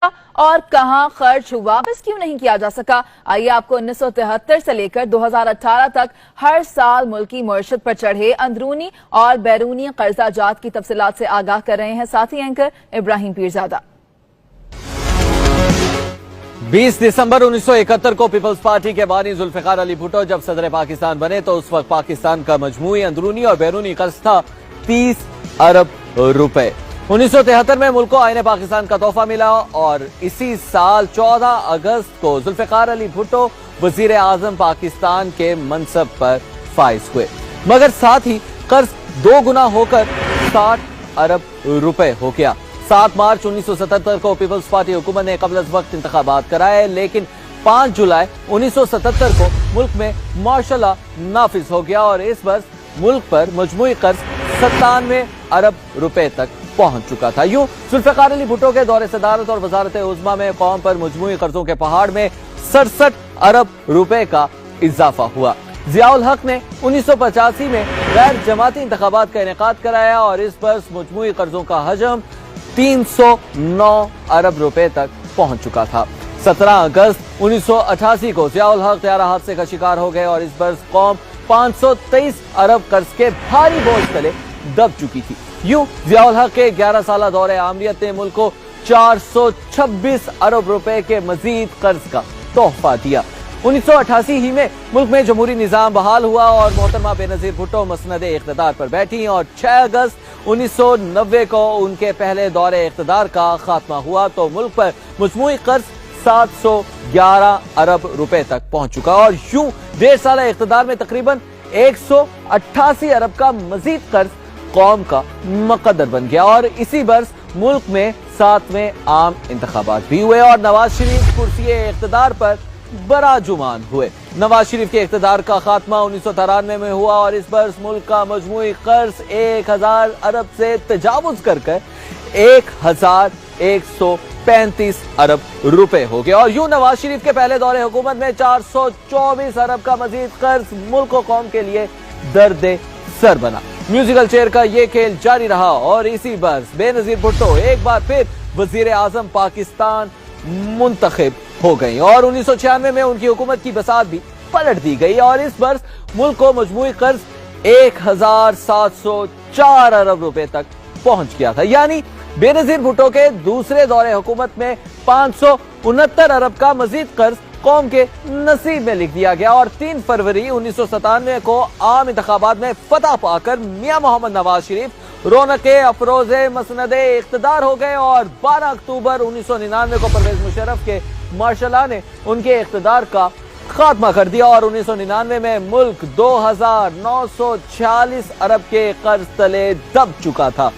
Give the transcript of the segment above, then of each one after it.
اور کہاں خرچ ہوا، واپس کیوں نہیں کیا جا سکا؟ آئیے آپ کو 1973 سے لے کر 2018 تک ہر سال ملکی معیشت پر چڑھے اندرونی اور بیرونی قرضہ جات کی تفصیلات سے آگاہ کر رہے ہیں ساتھی اینکر ابراہیم پیرزادہ۔ 20 دسمبر 1971 کو پیپلز پارٹی کے بانی ذوالفقار علی بھٹو جب صدر پاکستان بنے تو اس وقت پاکستان کا مجموعی اندرونی اور بیرونی قرض تھا 30 ارب روپے۔ 1973 میں ملک کو آئین پاکستان کا تحفہ ملا اور اسی سال 14 اگست کو ذوالفقار علی بھٹو وزیر اعظم پاکستان کے منصب پر فائز ہوئے، مگر ساتھ ہی قرض 2 گنا ہو کر 60 ارب روپے ہو گیا۔ 7 مارچ 1977 کو پیپلز پارٹی حکومت نے قبل از وقت انتخابات کرائے، لیکن 5 جولائی 1977 کو ملک میں مارشل لا نافذ ہو گیا اور اس برس ملک پر مجموعی قرض 97 ارب روپے تک پہنچ چکا تھا۔ یوں ذوالفقار علی بھٹو کے دور صدارت اور وزارت عظمیٰ میں قوم پر مجموعی قرضوں کے پہاڑ میں 67 ارب روپے کا اضافہ ہوا۔ ضیاء الحق نے 1985 میں غیر جماعتی انتخابات کا انعقاد کرایا اور اس برس مجموعی قرضوں کا حجم 309 ارب روپے تک پہنچ چکا تھا۔ 17 اگست 1988 کو ضیاء الحق طیارہ حادثے کا شکار ہو گئے اور اس برس قوم 523 ارب قرض کے بھاری بوجھ تلے دب چکی تھی۔ یوں ضیاء الحق کے 11 سالہ دور عامریت نے ملک کو 426 ارب روپے کے مزید قرض کا تحفہ دیا۔ 1988 ہی میں ملک میں جمہوری نظام بحال ہوا اور محترمہ بینظیر بھٹو مسند اقتدار پر بیٹھی اور 6 اگست 1990 کو ان کے پہلے دور اقتدار کا خاتمہ ہوا تو ملک پر مجموعی قرض 711 ارب روپے تک پہنچ چکا اور یوں 1.5 سالہ اقتدار میں تقریباً 188 ارب کا مزید قرض قوم کا مقدر بن گیا اور اسی برس ملک میں 7ویں عام انتخابات بھی ہوئے اور نواز شریف کرسی اقتدار پر براجمان ہوئے۔ نواز شریف کے اقتدار کا خاتمہ 1993 میں ہوا اور اس برس ملک کا مجموعی قرض 1000 ارب سے تجاوز کر 1135 ارب روپے ہو گیا اور یوں نواز شریف کے پہلے دور حکومت میں 424 ارب کا مزید قرض ملک و قوم کے لیے درد سر بنا۔ میوزیکل چیئر کا یہ کھیل جاری رہا اور اسی برس بینظیر بھٹو ایک بار پھر وزیر اعظم پاکستان منتخب ہو گئی اور 1996 میں ان کی حکومت کی بساط بھی پلٹ دی گئی اور اس برس ملک کو مجموعی قرض 1704 ارب روپے تک پہنچ گیا تھا، یعنی بینظیر بھٹو کے دوسرے دور حکومت میں 569 ارب کا مزید قرض قوم کے نصیب میں لکھ دیا گیا اور 3 فروری 1997 کو عام انتخابات میں فتح پا کر میاں محمد نواز شریف رونق افروز مسند اقتدار ہو گئے اور 12 اکتوبر 1999 کو پرویز مشرف کے مارشل لا نے ان کے اقتدار کا خاتمہ کر دیا اور 1999 میں ملک 2946 ارب کے قرض تلے دب چکا تھا۔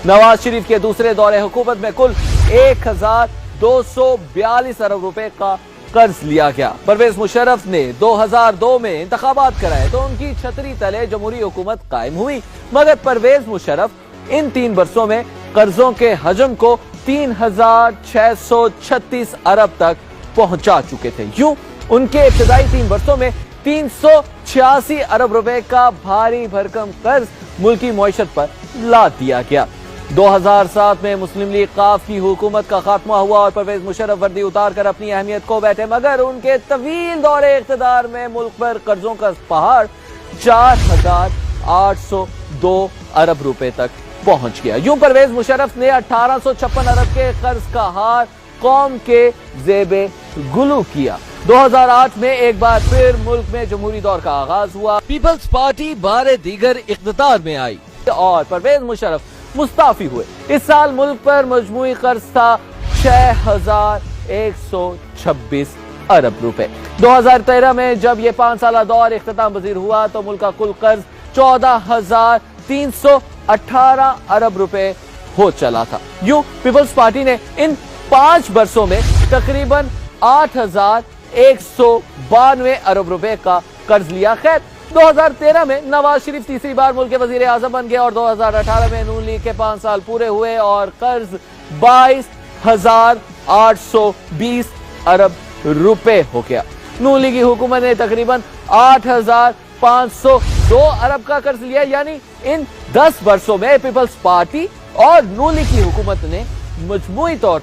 نواز شریف کے دوسرے دور حکومت میں کل 1242 ارب روپے کا قرض لیا گیا۔ پرویز مشرف نے 2002 میں انتخابات کرائے تو ان کی چھتری تلے جمہوری حکومت قائم ہوئی، مگر پرویز مشرف ان 3 برسوں میں قرضوں کے حجم کو 3636 ارب تک پہنچا چکے تھے۔ یوں ان کے ابتدائی 3 برسوں میں 386 ارب روپے کا بھاری بھرکم قرض ملکی معیشت پر لاد دیا گیا۔ 2007 میں مسلم لیگ قاف کی حکومت کا خاتمہ ہوا اور پرویز مشرف وردی اتار کر اپنی اہمیت کھو بیٹھے، مگر ان کے طویل دور اقتدار میں ملک پر قرضوں کا پہاڑ 4802 ارب روپے تک پہنچ گیا۔ یوں پرویز مشرف نے 1856 ارب کے قرض کا ہار قوم کے زیب گلو کیا۔ 2008 میں ایک بار پھر ملک میں جمہوری دور کا آغاز ہوا، پیپلز پارٹی بار دیگر اقتدار میں آئی اور پرویز مشرف مستعفی ہوئے۔ اس سال ملک پر مجموعی قرض تھا 6126 ارب روپے۔ 2013 میں جب یہ 5 سالہ دور اختتام پذیر ہوا تو ملک کا کل قرض 14318 ارب روپے ہو چلا تھا۔ یوں پیپلز پارٹی نے ان 5 برسوں میں تقریباً 8192 ارب روپے کا قرض لیا۔ خیر 2013 میں نواز شریف تیسری بار ملک کے وزیر اعظم بن گئے اور 2018 میں نون لیگ کے 5 سال پورے ہوئے اور قرض 22820 ارب روپے ہو گیا۔ نون لیگی حکومت نے تقریباً 8502 ارب کا قرض لیا، یعنی ان 10 برسوں میں پیپلز پارٹی اور نون لیگ کی حکومت نے مجموعی طور